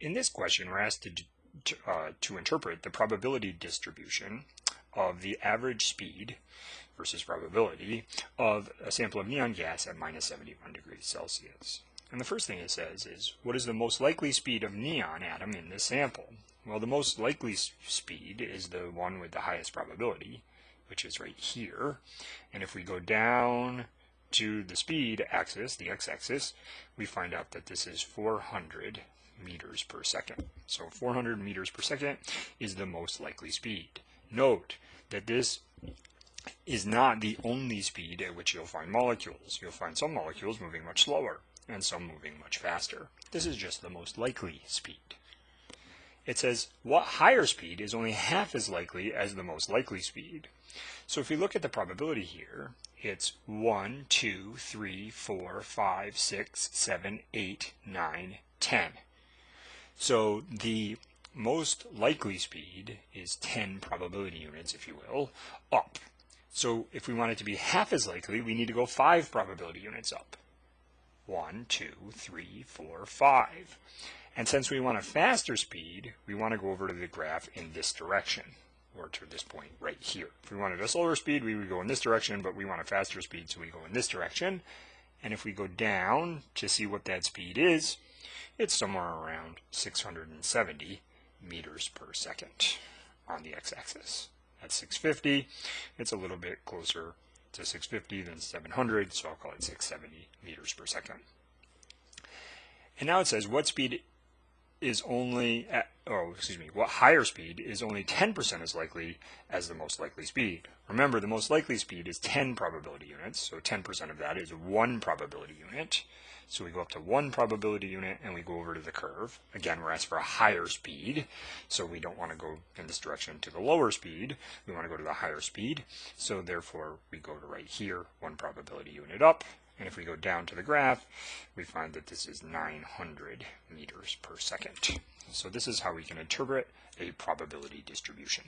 In this question, we're asked to interpret the probability distribution of the average speed versus probability of a sample of neon gas at minus 71 degrees Celsius. And the first thing it says is, what is the most likely speed of neon atom in this sample? Well, the most likely speed is the one with the highest probability, which is right here. And if we go down to the speed axis, the x-axis, we find out that this is 400 meters per second. So 400 meters per second is the most likely speed. Note that this is not the only speed at which you'll find molecules. You'll find some molecules moving much slower and some moving much faster. This is just the most likely speed. It says what higher speed is only half as likely as the most likely speed. So if we look at the probability here, it's 1, 2, 3, 4, 5, 6, 7, 8, 9, 10. So the most likely speed is 10 probability units, if you will, up. So if we want it to be half as likely, we need to go 5 probability units up. 1, 2, 3, 4, 5. And since we want a faster speed, we want to go over to the graph in this direction, or to this point right here. If we wanted a slower speed, we would go in this direction, but we want a faster speed, so we go in this direction. And if we go down to see what that speed is, it's somewhere around 670 meters per second on the x-axis. At 650, it's a little bit closer to 650 than 700, so I'll call it 670 meters per second. And now it says what speed is only at, what higher speed is only 10% as likely as the most likely speed. Remember, the most likely speed is 10 probability units, so 10% of that is 1 probability unit. So we go up to 1 probability unit and we go over to the curve. Again, we're asked for a higher speed, so we don't want to go in this direction to the lower speed. We want to go to the higher speed, so therefore we go to right here, 1 probability unit up. And if we go down to the graph, we find that this is 900 meters per second. So this is how we can interpret a probability distribution.